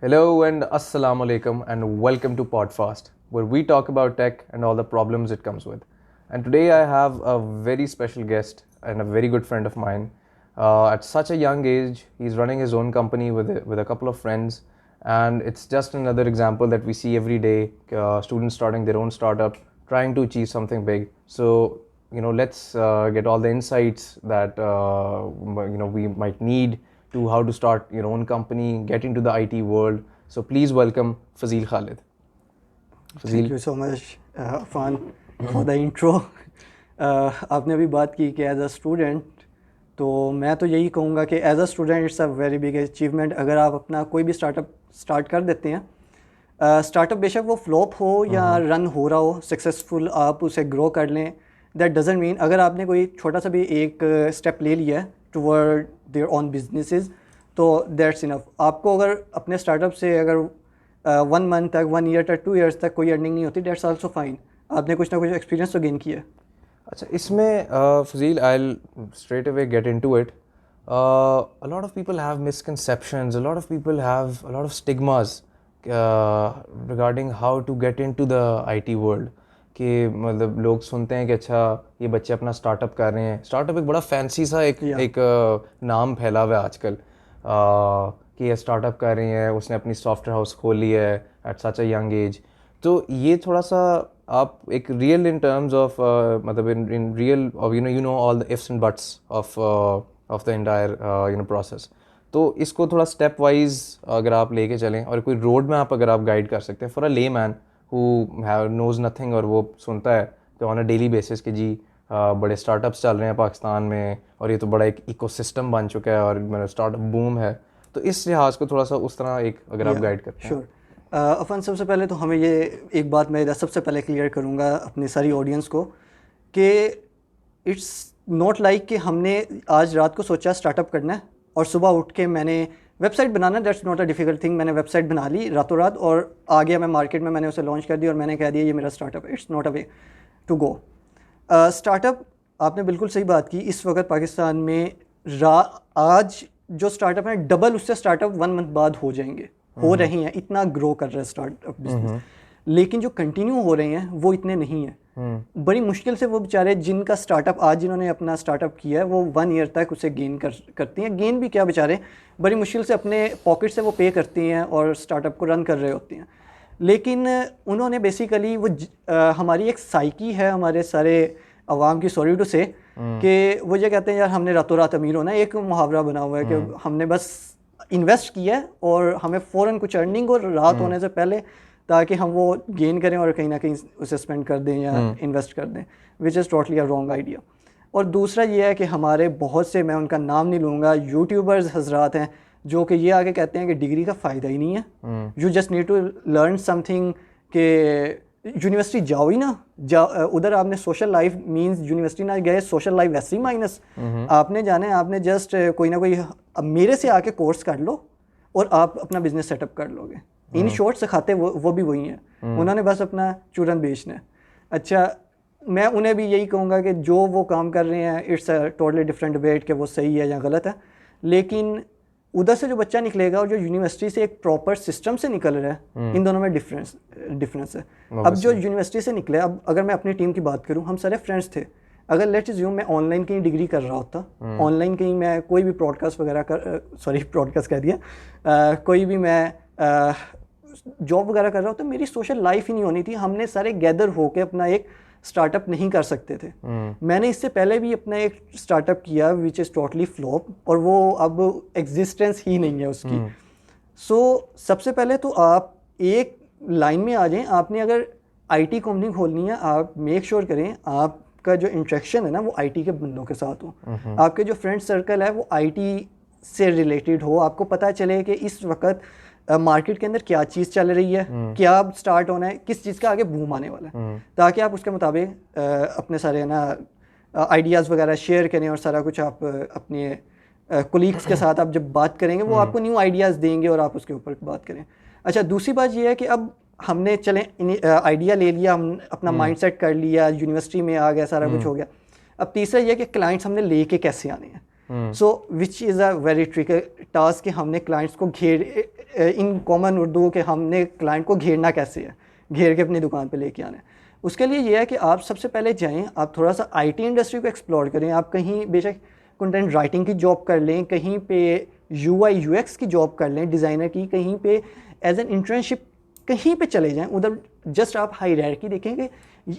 Hello and assalamu alaikum and welcome to Podfast, where we talk about tech and all the problems it comes with. And today I have a very special guest and a very good friend of mine. At such a young age, he's running his own company with a couple of friends, and it's just another example that we see every day. Students starting their own startup, trying to achieve something big. So let's get all the insights that we might need to how to start your own company, get into the IT world. So please welcome Fazil Khalid. Thank you so much Afan for the intro. आपने अभी बात की कि as a student, तो मैं तो यही कहूँगा कि as a student it's a very big achievement अगर आप अपना कोई भी स्टार्टअप स्टार्ट कर देते हैं। स्टार्टुप बेशक वो फ्लॉप हो या रन हो रहा हो, सक्सेसफुल आप उसे ग्रो कर लें, दैट डजेंट मीन अगर आपने कोई छोटा सा भी एक स्टेप ले लिया है टुवर्ड देयर ओन बिजनेसेस, तो दैट्स इनफ। आपको अगर अपने स्टार्टअप से अगर 1 मंथ तक, 1 ईयर तक, 2 ईयर्स तक कोई अर्निंग नहीं होती, दैट्स आल्सो फाइन। आपने कुछ ना कुछ एक्सपीरियंस तो गेन किया है। अच्छा, इसमें Fazil, I'll straight away get into it. A lot of people have misconceptions, a lot of people have a lot of stigmas regarding how to get into the IT world. कि मतलब लोग सुनते हैं कि अच्छा ये बच्चे अपना स्टार्टअप कर रहे हैं। स्टार्टअप एक बड़ा फैंसी सा एक नाम फैला हुआ है आजकल, कि ये स्टार्टअप कर रही हैं, उसने अपनी सॉफ्टवेयर हाउस खोल ली है at such a young age. तो ये थोड़ा सा आप एक रियल इन टर्म्स ऑफ मतलब in real all the ifs and buts of the entire process. तो इसको थोड़ा स्टेप वाइज अगर आप लेके चलें और कोई रोड में आप अगर आप गाइड कर सकते हैं फॉर अ ले मैन हु नोज नथिंग, और वो सुनता है तो ऑन अ डेली बेसिस कि जी बड़े स्टार्टअप्स चल रहे हैं पाकिस्तान में और ये तो बड़ा एक इकोसिस्टम बन चुका है और मतलब स्टार्टअप बूम है, तो इस लिहाज को थोड़ा सा उस तरह एक अगर आप गाइड करते हैं। श्योर। अफन, सबसे पहले तो हमें ये एक बात मैं सबसे पहले क्लियर करूँगा अपनी सारी ऑडियंस को कि इट्स नॉट लाइक कि हमने आज रात को सोचा स्टार्टअप करना है और सुबह उठ के मैंने website banana, that's not a difficult thing. मैंने वेबसाइट बना ली रातों रात और आ गया मैं मार्केट में, मैंने उसे लॉन्च कर दिया और मैंने कह दिया ये मेरा स्टार्टअप है। It's not a way to go. Startup, आपने बिल्कुल सही बात की। इस वक्त पाकिस्तान में आज जो स्टार्टअप है डबल उससे स्टार्टअप 1 मंथ बाद हो जाएंगे, हो रहे हैं, इतना ग्रो कर रहा है स्टार्टअप बिजनेस। लेकिन जो कंटिन्यू हो रहे हैं वो इतने नहीं हैं। बड़ी मुश्किल से वो बेचारे जिनका स्टार्टअप आज जिन्होंने अपना स्टार्टअप किया है वो 1 ईयर तक उसे गेन करती हैं। गेन भी क्या, बेचारे बड़ी मुश्किल से अपने पॉकेट से वो पे करती हैं और स्टार्टअप को रन कर रहे होती हैं। लेकिन उन्होंने बेसिकली वो हमारी एक साइकी है, हमारे सारे अवाम की, सॉरी टू से, कि वो ये कहते हैं यार हमने रातों रात अमीर होना है। एक मुहावरा बना हुआ है कि हमने बस इन्वेस्ट किया है और हमें फ़ौरन कुछ अर्निंग और रात होने से पहले, ताकि हम वो गेन करें और कहीं ना कहीं उसे स्पेंड कर दें या इन्वेस्ट कर दें, which is totally a wrong idea. और दूसरा ये है कि हमारे बहुत से, मैं उनका नाम नहीं लूँगा, यूट्यूबर्स हजरात हैं जो कि ये आगे कहते हैं कि डिग्री का फ़ायदा ही नहीं है, you just need to learn something, कि यूनिवर्सिटी जाओ ही ना, उधर आपने सोशल लाइफ मींस यूनिवर्सिटी ना गए, सोशल लाइफ वैसे ही माइनस। आपने जाना है, आपने जस्ट कोई ना कोई मेरे से आके कोर्स कर लो और आप अपना बिजनेस सेटअप कर लोगे। इन शॉर्ट सिखाते वो भी वही हैं, उन्होंने बस अपना चूरन बेचना है। अच्छा, मैं उन्हें भी यही कहूँगा कि जो वो काम कर रहे हैं it's a totally different debate कि वो सही है या गलत है। लेकिन उधर से जो बच्चा निकलेगा और जो यूनिवर्सिटी से एक प्रॉपर सिस्टम से निकल रहा है, इन दोनों में डिफरेंस है। अब जो यूनिवर्सिटी से निकले, अब अगर मैं अपनी टीम की बात करूँ, हम सारे फ्रेंड्स थे। अगर लेट्स अज्यूम मैं ऑनलाइन कहीं डिग्री कर रहा होता, ऑनलाइन कहीं मैं कोई भी ब्रॉडकास्ट वगैरह ब्रॉडकास्ट कह दिया, कोई भी मैं जॉब वगैरह कर रहा होता, मेरी सोशल लाइफ ही नहीं होनी थी। हमने सारे गैदर होकर अपना एक स्टार्टअप नहीं कर सकते थे। मैंने इससे पहले भी अपना एक स्टार्टअप किया विच इज़ टोटली फ्लॉप, और वो अब एग्जिस्टेंस ही नहीं है उसकी। सो सबसे पहले तो आप एक लाइन में आ जाएं। आपने अगर आईटी कंपनी खोलनी है, आप मेक श्योर करें आपका जो इंट्रैक्शन है ना वो आईटी के बंदों के साथ हो, आपके जो फ्रेंड सर्कल है वो आईटी से रिलेटेड हो। आपको पता चले कि इस वक्त मार्केट के अंदर क्या चीज़ चल रही है, क्या स्टार्ट होना है, किस चीज़ का आगे बूम आने वाला है, ताकि आप उसके मुताबिक अपने सारे ना आइडियाज़ वगैरह शेयर करें और सारा कुछ आप अपने कोलीग्स के साथ आप जब बात करेंगे वो आपको न्यू आइडियाज़ देंगे और आप उसके ऊपर बात करें। अच्छा, दूसरी बात ये है कि अब हमने चलें आइडिया ले लिया, हम अपना माइंडसेट कर लिया, यूनिवर्सिटी में आ गया, सारा कुछ हो गया। अब तीसरा ये कि क्लाइंट्स हमने लेके कैसे आने हैं। So which is a very tricky task कि हमने क्लाइंट्स को इन कॉमन उर्दू के हमने क्लाइंट को घेरना कैसे है, घेर के अपनी दुकान पे लेके आना है। उसके लिए ये है कि आप सबसे पहले जाएं, आप थोड़ा सा आईटी इंडस्ट्री को एक्सप्लोर करें। आप कहीं बेशक कंटेंट राइटिंग की जॉब कर लें, कहीं पे यूआई यूएक्स की जॉब कर लें डिज़ाइनर की, कहीं पे एज एन इंटर्नशिप कहीं पे चले जाएं। उधर जस्ट आप हायरार्की देखें कि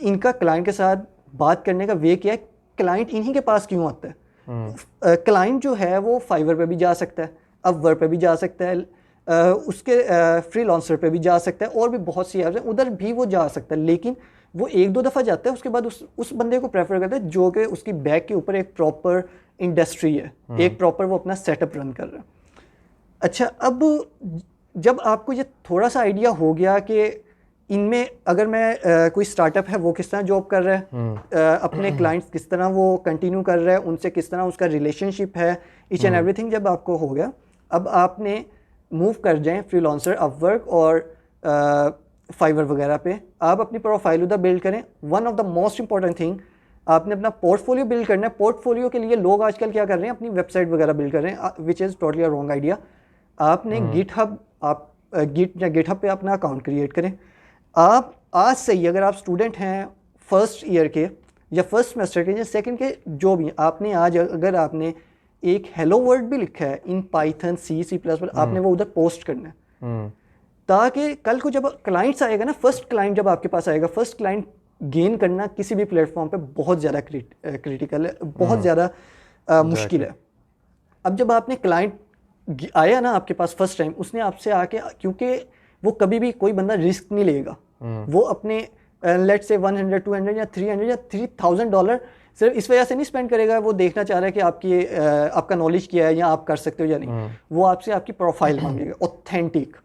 इनका क्लाइंट के साथ बात करने का वे क्या है, क्लाइंट इन्हीं के पास क्यों आता है। क्लाइंट जो है वो फाइवर पे भी जा सकता है, अपवर्क पे भी जा सकता है, उसके फ्रीलांसर पे भी जा सकता है, और भी बहुत सी ऐप्स हैं उधर भी वो जा सकता है। लेकिन वो एक दो दफ़ा जाता है, उसके बाद उस बंदे को प्रेफर करता है जो कि उसकी बैक के ऊपर एक प्रॉपर इंडस्ट्री है, एक प्रॉपर वो अपना सेटअप रन कर रहा है। अच्छा, अब जब आपको ये थोड़ा सा आइडिया हो गया कि इनमें अगर मैं कोई स्टार्टअप है वो किस तरह जॉब कर रहा है, अपने क्लाइंट्स किस तरह वो कंटिन्यू कर रहा है, उनसे किस तरह उसका रिलेशनशिप है, ईच एंड एवरीथिंग जब आपको हो गया, अब आपने मूव कर जाएं फ्रीलांसर, अपवर्क और फाइवर वगैरह पे। आप अपनी प्रोफाइल उधर बिल्ड करें। One of the most important thing, आपने अपना पोर्टफोलियो बिल्ड करना है। पोर्टफोलियो के लिए लोग आजकल क्या कर रहे हैं, अपनी वेबसाइट वगैरह बिल्ड कर रहे हैं, which is totally wrong idea. आपने गिटहब, आप गिट या गिटहब पे अपना अकाउंट क्रिएट करें। आप आज से ही, अगर आप स्टूडेंट हैं फर्स्ट ईयर के या फर्स्ट सेमेस्टर के या सेकंड के, जो भी, आपने आज अगर आपने एक हेलो वर्ड भी लिखा है इन पाइथन, सी प्लस, आपने वो उधर पोस्ट करना है, ताकि कल को जब क्लाइंट्स आएगा ना, फर्स्ट क्लाइंट जब आपके पास आएगा, फर्स्ट क्लाइंट गेन करना किसी भी प्लेटफॉर्म पे बहुत ज़्यादा क्रिटिकल है, बहुत ज़्यादा मुश्किल है। अब जब आपने क्लाइंट आया ना आपके पास फर्स्ट टाइम, उसने आपसे आके, क्योंकि वो कभी भी कोई बंदा रिस्क नहीं लेगा, वो अपने लेट्स से 100, 200 या 300 या $3000 सिर्फ इस वजह से नहीं स्पेंड करेगा, वो देखना चाह रहा है कि आपका नॉलेज क्या है या आप कर सकते हो या नहीं। वो आपसे आपकी प्रोफाइल मांगेगा ऑथेंटिक।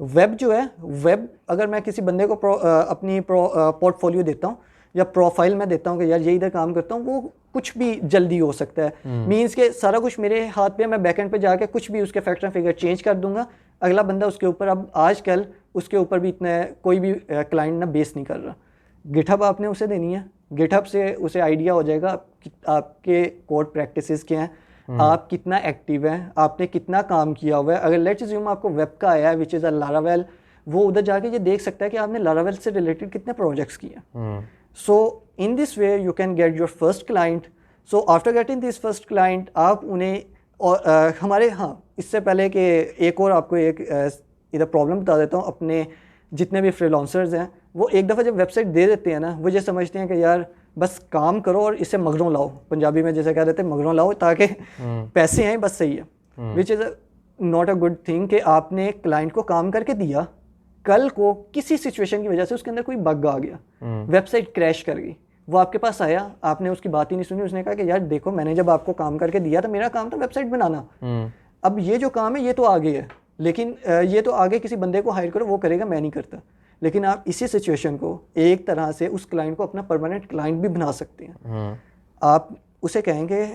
वेब जो है, वेब अगर मैं किसी बंदे को अपनी पोर्टफोलियो देता हूँ या प्रोफाइल में देता हूँ कि यार ये इधर काम करता हूँ, वो कुछ भी जल्दी हो सकता है। मींस के सारा कुछ मेरे हाथ पे, मैं बैकएंड पे जाके कुछ भी उसके फैक्टर फिगर चेंज कर दूंगा, अगला बंदा उसके ऊपर, अब आजकल उसके ऊपर भी इतना कोई भी क्लाइंट ना बेस नहीं कर रहा। गिटहब आपने उसे देनी है, गिटहब से उसे आइडिया हो जाएगा आपके कोड प्रैक्टिसेस क्या हैं, आप कितना एक्टिव हैं, आपने कितना काम किया हुआ है। अगर लेट्स अज्यूम आपको वेब का आया है विच इज़ अ लारावेल, वो उधर जाके ये देख सकता है कि आपने लारावेल से रिलेटेड कितने प्रोजेक्ट्स किए हैं। So in this way you can get your first client. So after getting this first client, आप उन्हें, और हमारे, हाँ, इससे पहले कि एक और आपको एक इधर प्रॉब्लम बता देता हूँ। अपने जितने भी फ्रीलांसर्स हैं, वो एक दफ़ा जब वेबसाइट दे देते हैं ना, वो ये समझते हैं कि यार बस काम करो और इसे मगरों लाओ, पंजाबी में जैसे कह देते हैं मगरों लाओ, ताकि पैसे आए, बस सही है। Which is not a good thing कि आपने क्लाइंट को काम करके दिया, कल को किसी सिचुएशन की वजह से उसके अंदर कोई बग आ गया, वेबसाइट क्रैश कर गई, वो आपके पास आया, आपने उसकी बात ही नहीं सुनी, उसने कहा कि यार देखो मैंने जब आपको काम करके दिया था, मेरा काम था वेबसाइट बनाना, अब ये जो काम है ये तो आगे है, लेकिन ये तो आगे किसी बंदे को हायर करो, वो करेगा, मैं नहीं करता। लेकिन आप इसी सिचुएशन को एक तरह से उस क्लाइंट को अपना परमानेंट क्लाइंट भी बना सकते हैं। आप उसे कहेंगे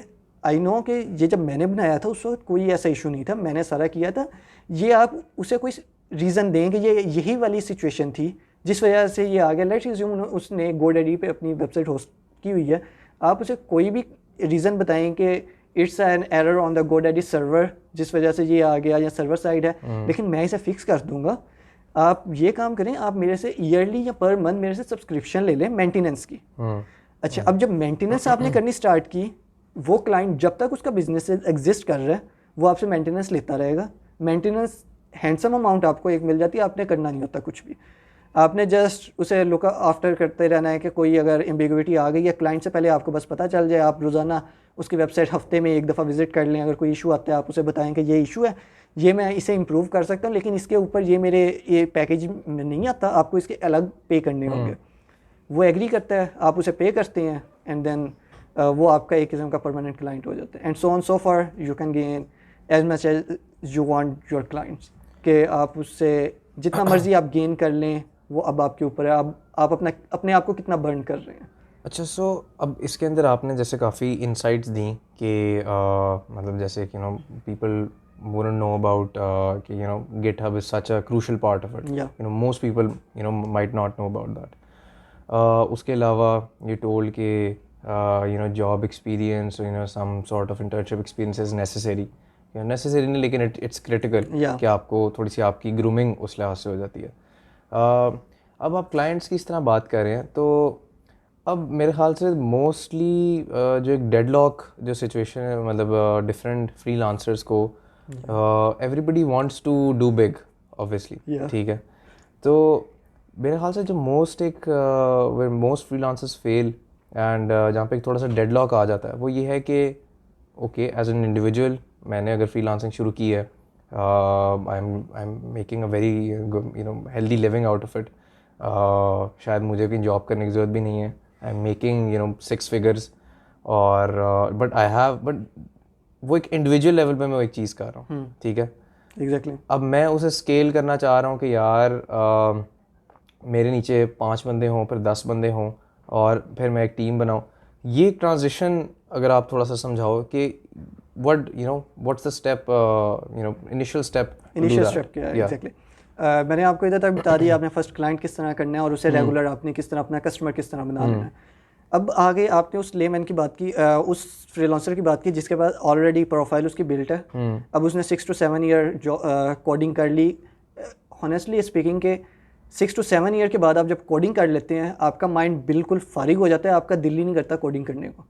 आई नो कि ये जब मैंने बनाया था उस वक्त कोई ऐसा इशू नहीं था, मैंने सारा किया था, ये आप उसे कोई रीज़न दें कि ये यही वाली सिचुएशन थी जिस वजह से ये आ गया। लेट्स अज्यूम उसने GoDaddy पे अपनी वेबसाइट होस्ट की हुई है, आप उसे कोई भी रीज़न बताएं कि it's an error on the GoDaddy server जिस वजह से ये आ गया, या सर्वर साइड है, लेकिन मैं इसे फिक्स कर दूंगा। आप ये काम करें, आप मेरे से ईयरली या पर मंथ मेरे से सब्सक्रिप्शन ले लें मेंटेनेंस की। अच्छा, अब जब मेंटेनेंस आपने करनी स्टार्ट की, वो क्लाइंट जब तक उसका बिजनेस एग्जिस्ट कर रहा है, वो आपसे मेंटेनेंस लेता रहेगा। मेंटेनेंस हैंडसम अमाउंट आपको एक मिल जाती है, आपने करना नहीं होता कुछ भी, आपने जस्ट उसे लुक आफ्टर करते रहना है कि कोई अगर एम्बिग्विटी आ गई है क्लाइंट से पहले आपको बस पता चल जाए। आप रोज़ाना उसकी वेबसाइट हफ्ते में एक दफ़ा विजिट कर लें, अगर कोई इशू आता है आप उसे बताएं कि ये इशू है, ये मैं इसे इम्प्रूव कर सकता हूँ, लेकिन इसके ऊपर ये पैकेज में नहीं आता, आपको इसके अलग पे करने होंगे। वो एग्री करता है, आप उसे पे करते हैं, एंड देन वो आपका एक किस्म का परमानेंट क्लाइंट हो जाता है। And so on so far you can gain as much as you want your clients, कि आप उससे जितना मर्जी आप गेन कर लें, वो अब आपके ऊपर है, आप अपने आप को कितना बर्न कर रहे हैं। अच्छा, सो अब इसके अंदर आपने जैसे काफ़ी इंसाइट्स दी कि मतलब जैसे कि पीपल wouldn't know about कि GitHub is such a crucial part of it. Most people might not know about that. उसके अलावा you told कि job experience, some sort of internship experience is necessary necessary नहीं लेकिन it's critical Yeah. कि आपको थोड़ी सी आपकी ग्रूमिंग उस लिहाज से हो जाती है। अब आप क्लाइंट्स की इस तरह बात कर रहे हैं तो अब मेरे ख्याल से मोस्टली जो एक डेडलॉक जो सिचुएशन है, मतलब डिफरेंट फ्रीलांसर्स को everybody wants to do big obviously, Yeah. ठीक है। तो मेरे ख्याल से जो मोस्ट फ्रीलांसर्स फेल एंड जहाँ पे एक थोड़ा सा डेडलॉक आ जाता है वो ये है कि ओके एज एन इंडिविजुअल मैंने अगर फ्रीलांसिंग शुरू की है, I am making a very healthy living out of it, शायद मुझे कहीं जॉब करने की ज़रूरत भी नहीं है, आई एम मेकिंग 6 फिगर्स, और बट वो एक इंडिविजुअल लेवल पे मैं एक चीज़ कर रहा हूँ, ठीक है। Exactly. अब मैं उसे स्केल करना चाह रहा हूँ कि यार मेरे नीचे 5 बंदे हों, फिर 10 बंदे हों, और फिर मैं एक टीम बनाऊँ। ये ट्रांजिशन अगर आप थोड़ा सा समझाओ कि what's the step, initial step to do initial that. Step क्या है एग्जैक्टली। मैंने आपको इधर तक बता दिया, आपने फर्स्ट क्लाइंट किस तरह करना है और उसे रेगुलर आपने किस तरह अपना कस्टमर किस तरह बना लेना है। अब आगे आपने उस लेमैन की बात की, उस फ्रीलांसर की बात की जिसके पास ऑलरेडी प्रोफाइल उसकी बिल्ट है। अब उसने 6 to 7 ईयर कोडिंग कर ली। हॉनेस्टली स्पीकिंग के 6 to 7 ईयर के बाद आप जब कोडिंग कर लेते हैं आपका माइंड बिल्कुल फारिग हो जाता है, आपका दिल ही नहीं करता कोडिंग करने को।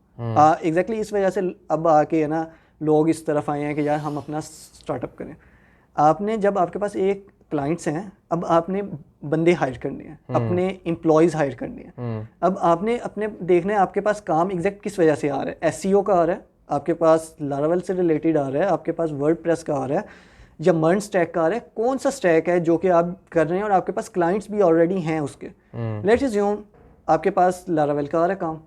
एग्जैक्टली इस वजह से अब आके है ना लोग इस तरफ आए हैं कि यार हम अपना स्टार्टअप करें। आपने जब आपके पास एक क्लाइंट्स हैं, अब आपने बंदे हायर करने हैं, अपने एम्प्लॉयज़ हायर करने हैं। अब आपने अपने देखना है आपके पास काम एग्जैक्ट किस वजह से आ रहा है। एसईओ का आ रहा है, आपके पास लारावेल से रिलेटेड आ रहा है, आपके पास वर्डप्रेस का आ रहा है, या मर्न स्टैक का आ रहा है। कौन सा स्टैक है जो कि आप कर रहे हैं और आपके पास क्लाइंट्स भी ऑलरेडी हैं उसके। लेट्स अज्यूम आपके पास लारावेल का आ रहा है काम,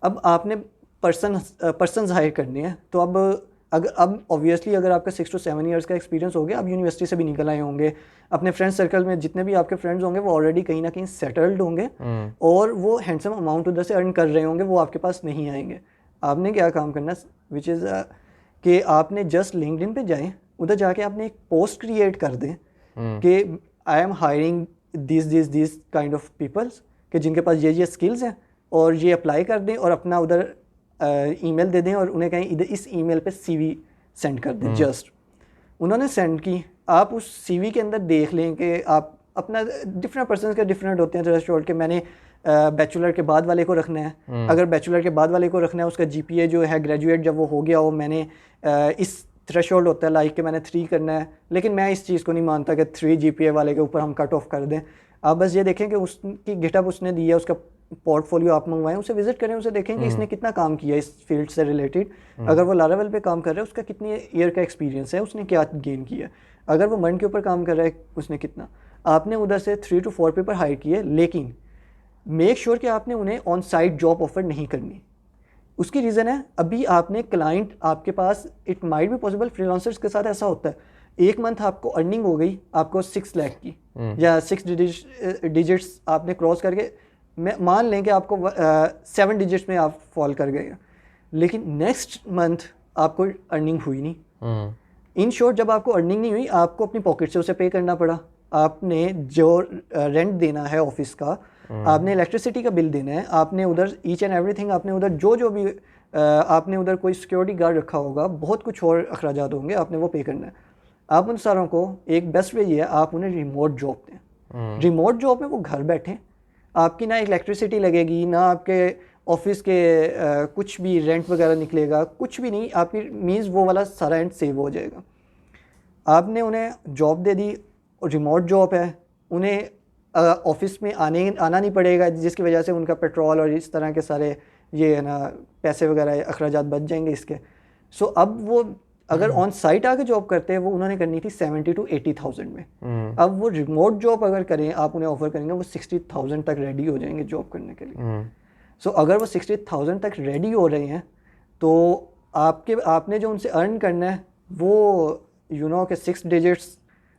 अब आपने पर्सनस हायर करने हैं। तो अब ऑब्वियसली अगर आपका 6 to 7 ईयर्स का एक्सपीरियंस हो गया, आप यूनिवर्सिटी से भी निकल आए होंगे, अपने फ्रेंड सर्कल में जितने भी आपके फ्रेंड्स होंगे वो ऑलरेडी कहीं ना कहीं सेटल्ड होंगे और वो हैंडसम अमाउंट उधर से अर्न कर रहे होंगे, वो आपके पास नहीं आएंगे। आपने क्या काम करना विच इज़ कि आपने जस्ट लिंक्डइन पे जाएं, उधर जाके आपने एक पोस्ट क्रिएट कर दें कि I am hiring this kind of peoples कि जिनके पास ये स्किल्स हैं, और ये अप्लाई कर दें और अपना उधर ईमेल दे दें और उन्हें कहें इधर इस ईमेल पे सीवी सेंड कर दें। जस्ट उन्होंने सेंड की, आप उस सीवी के अंदर देख लें कि आप अपना डिफरेंट पर्सन के डिफरेंट होते हैं थ्रेशोल्ड के। मैंने बैचलर के बाद वाले को रखना है, अगर बैचलर के बाद वाले को रखना है उसका जीपीए जो है ग्रेजुएट जब वो हो गया हो, मैंने इस थ्रेशोल्ड होता है लाइक कि मैंने 3 करना है, लेकिन मैं इस चीज़ को नहीं मानता कि 3 जीपीए वाले के ऊपर हम कट ऑफ कर दें। आप बस ये देखें कि उसकी गिटअप उसने दी है, उसका पोर्टफोलियो आप मंगवाएं, उसे विजिट करें, उसे देखें कि इसने कितना काम किया इस फील्ड से रिलेटेड। अगर वो लारावेल पे काम कर रहा है उसका कितनी ईयर का एक्सपीरियंस है, उसने क्या गेन किया। अगर वो मर्न के ऊपर काम कर रहा है उसने कितना। आपने उधर से 3 to 4 पेपर हायर किए, लेकिन मेक श्योर कि आपने उन्हें ऑन साइट जॉब ऑफर नहीं करनी। उसकी रीज़न है अभी आपने क्लाइंट आपके पास, इट माइट भी पॉसिबल फ्रीलांसर्स के साथ ऐसा होता है, एक मंथ आपको अर्निंग हो गई आपको 6 लाख की या 6 डिजिट्स आपने क्रॉस करके, मैं मान लें कि आपको 7 डिजिट्स में आप फॉल कर गए, लेकिन नेक्स्ट मंथ आपको अर्निंग हुई नहीं। इन शॉर्ट जब आपको अर्निंग नहीं हुई, आपको अपनी पॉकेट से उसे पे करना पड़ा। आपने जो रेंट देना है ऑफिस का, आपने इलेक्ट्रिसिटी का बिल देना है, आपने उधर ईच एंड एवरीथिंग, आपने उधर जो भी आपने उधर कोई सिक्योरिटी गार्ड रखा होगा, बहुत कुछ और अखराजात होंगे, आपने वो पे करना है। आप उन सारों को एक बेस्ट वे ये है आप उन्हें रिमोट जॉब दें। रिमोट जॉब में वो घर बैठें, आपकी ना इलेक्ट्रिसिटी लगेगी, ना आपके ऑफिस के कुछ भी रेंट वगैरह निकलेगा, कुछ भी नहीं, आपकी मीन्स वो वाला सारा एंड सेव हो जाएगा। आपने उन्हें जॉब दे दी, रिमोट जॉब है, उन्हें ऑफिस में आना नहीं पड़ेगा, जिसकी वजह से उनका पेट्रोल और इस तरह के सारे ये है ना पैसे वगैरह अखराजात बच जाएंगे इसके। सो अब वो अगर ऑन साइट आके जॉब करते हैं, वो उन्होंने करनी थी 70 to 80,000 में। अब वो रिमोट जॉब अगर करें, आप उन्हें ऑफर करेंगे, वो 60,000 तक रेडी हो जाएंगे जॉब करने के लिए। सो अगर वो 60,000 तक रेडी हो रहे हैं तो आपने जो उनसे अर्न करना है वो के 6 डिजिट्स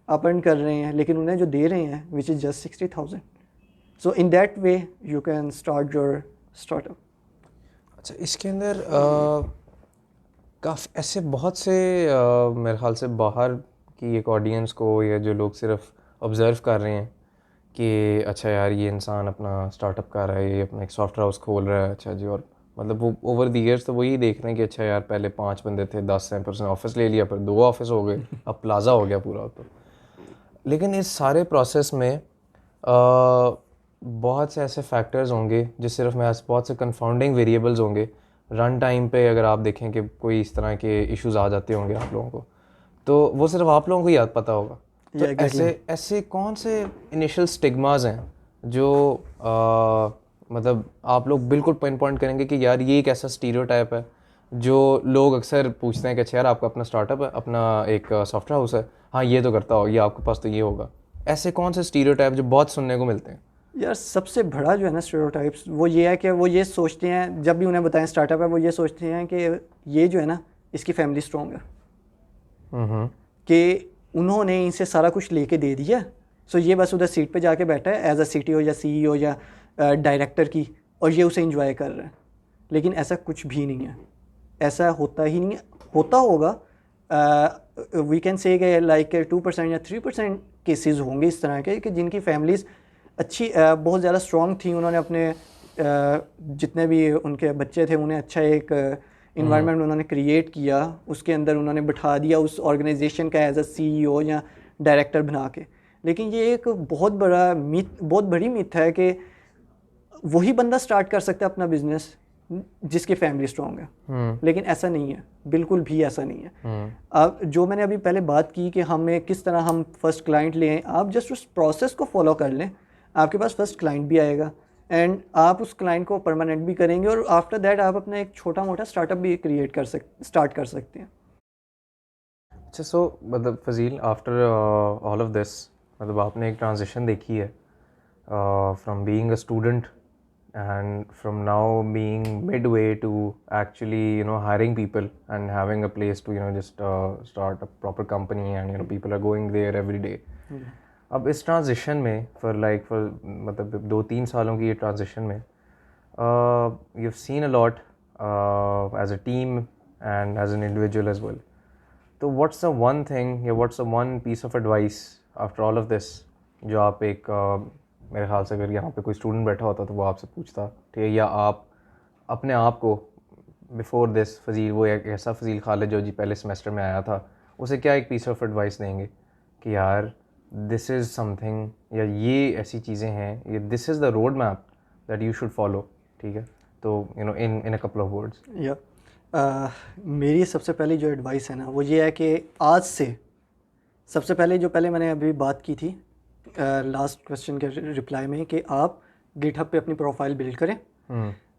आप अर्न कर रहे हैं, लेकिन उन्हें जो दे रहे हैं which is just 60,000। So in that way you can start your startup. अच्छा, इसके अंदर काफ़ी ऐसे बहुत से मेरे ख्याल से बाहर की एक ऑडियंस को, या जो लोग सिर्फ ऑब्ज़र्व कर रहे हैं कि अच्छा यार ये इंसान अपना स्टार्टअप कर रहा है, ये अपना एक सॉफ्टवेयर हाउस खोल रहा है, अच्छा जी, और मतलब वो ओवर द ईयर्स तो वही देख रहे हैं कि अच्छा यार पहले 5 बंदे थे, 10% ऑफिस ले लिया, फिर 2 ऑफिस हो गए, अब प्लाजा हो गया पूरा। तो लेकिन इस सारे प्रोसेस में बहुत से ऐसे फैक्टर्स होंगे जिस सिर्फ मैं बहुत से कंफाउंडिंग वेरिएबल्स होंगे। रन टाइम पे अगर आप देखें कि कोई इस तरह के इश्यूज आ जाते होंगे आप लोगों को, तो वो सिर्फ आप लोगों को ही याद पता होगा। तो एग्जैक्टली। ऐसे ऐसे कौन से इनिशियल स्टिग्मास हैं जो मतलब आप लोग बिल्कुल पिन पॉइंट करेंगे कि यार ये एक ऐसा स्टीरियोटाइप है जो लोग अक्सर पूछते हैं कि अच्छा यार आपका अपना स्टार्टअप है, अपना एक सॉफ्टवेयर हाउस है, हाँ ये तो करता हो, ये आपके पास तो ये होगा। ऐसे कौन से स्टीरियोटाइप जो बहुत सुनने को मिलते हैं? यार सबसे बड़ा जो है ना स्टेरियोटाइप्स, वो ये है कि वो ये सोचते हैं, जब भी उन्हें बताएं स्टार्टअप है, वो ये सोचते हैं कि ये जो है ना, इसकी फैमिली स्ट्रॉन्ग है, हम्म। कि उन्होंने इनसे सारा कुछ लेके दे दिया, सो ये बस उधर सीट पे जाके बैठा है एज अ सीटीओ या सीईओ या डायरेक्टर की, और ये उसे इंजॉय कर रहा है। लेकिन ऐसा कुछ भी नहीं है, ऐसा होता ही नहीं है। होता होगा, वी कैन से लाइक 2% या 3% केसेस होंगे इस तरह के कि जिनकी फैमिलीज़ अच्छी बहुत ज़्यादा स्ट्रॉन्ग थी, उन्होंने अपने जितने भी उनके बच्चे थे उन्हें अच्छा एक इन्वायरमेंट उन्होंने क्रिएट किया, उसके अंदर उन्होंने बिठा दिया उस ऑर्गेनाइजेशन का एज अ सीईओ या डायरेक्टर बना के। लेकिन ये एक बहुत बड़ा मिथ, बहुत बड़ी मिथ है कि वही बंदा स्टार्ट कर सकता है अपना बिजनेस जिसकी फैमिली स्ट्रॉन्ग है। लेकिन ऐसा नहीं है, बिल्कुल भी ऐसा नहीं है। अब जो मैंने अभी पहले बात की कि हमें किस तरह हम फर्स्ट क्लाइंट लें, आप जस्ट उस प्रोसेस को फॉलो कर लें, आपके पास फर्स्ट क्लाइंट भी आएगा एंड आप उस क्लाइंट को परमानेंट भी करेंगे, और आफ्टर दैट आप अपना एक छोटा मोटा स्टार्टअप भी स्टार्ट कर सकते हैं। अच्छा, सो मतलब Fazil, after all of this, मतलब आपने एक ट्रांजिशन देखी है from being a student and from now being midway to actually hiring people and having a place to just start a proper company, and people are going there every day. अब इस transition में for मतलब 2-3 सालों की ये transition में you've seen a lot as a team and as an individual as well. तो what's the one thing या what's the one piece of advice after all of this जो आप एक मेरे ख्याल से अगर यहाँ पे कोई स्टूडेंट बैठा होता तो वो आपसे पूछता, ठीक है, या आप अपने आप को बिफोर दिस फजील, वो एक ऐसा फजील खालिद जो जी पहले सेमेस्टर में आया था, उसे क्या एक पीस ऑफ एडवाइस देंगे कि यार दिस इज़ समथिंग, या ये ऐसी चीज़ें हैं, ये this is the road map that you should follow, ठीक है? तो इन अ कपल ऑफ वर्ड्स। या मेरी सबसे पहली जो एडवाइस है ना, वो ये है कि आज से सबसे पहले जो पहले मैंने अभी बात की थी लास्ट क्वेश्चन के रिप्लाई में, कि आप गिटहब पे अपनी प्रोफाइल बिल्ड करें।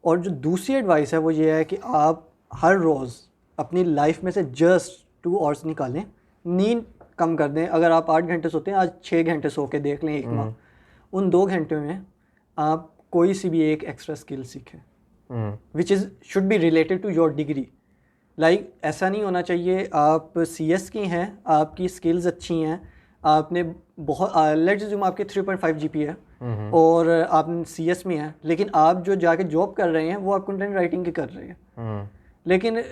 और जो दूसरी एडवाइस है वो ये है कि आप हर रोज़ अपनी लाइफ में से जस्ट 2 आवर्स निकालें, नींद कम कर दें। अगर आप 8 घंटे सोते हैं, आज 6 घंटे सो के देख लें एक माह, उन 2 घंटे में आप कोई सी भी एक एक्स्ट्रा स्किल सीखें which is should be related to your degree. Like ऐसा नहीं होना चाहिए आप CS की हैं, आपकी स्किल्स अच्छी हैं, आपने बहुत लेट्स अज्यूम आपके 3.5 GPA है और आप CS में हैं, लेकिन आप जो जाके जॉब कर रहे हैं वो आप कंटेंट राइटिंग की कर रहे हैं। लेकिन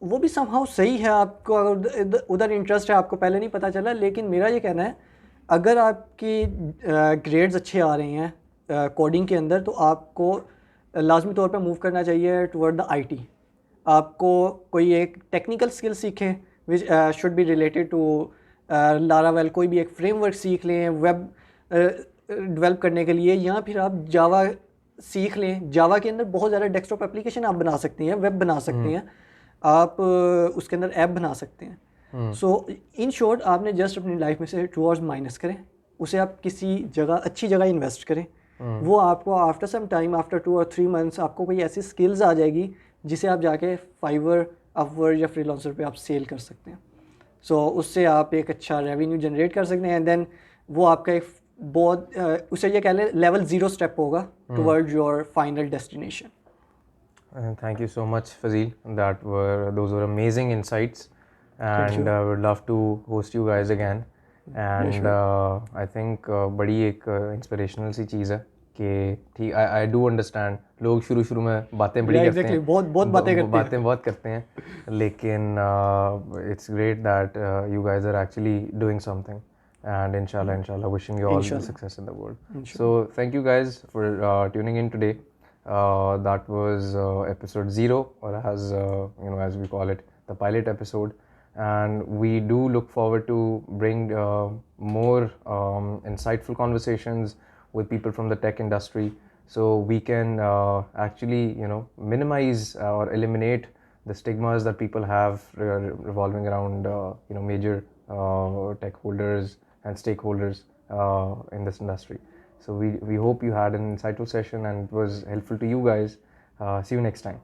वो भी समहाउ सही है, आपको अगर उधर इंटरेस्ट है, आपको पहले नहीं पता चला। लेकिन मेरा ये कहना है, अगर आपकी ग्रेड्स अच्छे आ रहे हैं कोडिंग के अंदर, तो आपको लाजमी तौर पे मूव करना चाहिए टुवर्ड द IT। आपको कोई एक टेक्निकल स्किल सीखें which should be related to Laravel, कोई भी एक फ्रेमवर्क सीख लें वेब डेवलप करने के लिए, या फिर आप जावा सीख लें। जावा के अंदर बहुत ज़्यादा डेस्कटॉप एप्लीकेशन आप बना सकते हैं, वेब बना सकते हैं, आप उसके अंदर ऐप बना सकते हैं। सो इन शॉर्ट, आपने जस्ट अपनी लाइफ में से 2 आवर्स माइनस करें, उसे आप किसी जगह अच्छी जगह इन्वेस्ट करें। वो आपको आफ्टर सम टाइम, आफ्टर 2 और 3 मंथ्स, आपको कोई ऐसी स्किल्स आ जाएगी जिसे आप जाके फाइवर, अपवर्ड या फ्रीलांसर पे आप सेल कर सकते हैं। सो उससे आप एक अच्छा रेवेन्यू जनरेट कर सकते हैं, एंड देन वो आपका एक बहुत उसे ये कह लें लेवल 0 स्टेप होगा toward your final destination. Thank you so much, Fazil. Those were amazing insights, and I would love to host you guys again. And I think बड़ी एक inspirational सी चीज़ है कि ठीक, I do understand, लोग शुरू में बातें बड़ी करते हैं, बहुत बातें बहुत करते हैं, लेकिन it's great that you guys are actually doing something, and inshallah wishing you all the success in the world. So thank you guys for tuning in today. That was episode 0, or as we call it, the pilot episode. And we do look forward to bring more insightful conversations with people from the tech industry, so we can actually minimize or eliminate the stigmas that people have revolving around major tech holders and stakeholders in this industry. So we hope you had an insightful session and it was helpful to you guys. See you next time.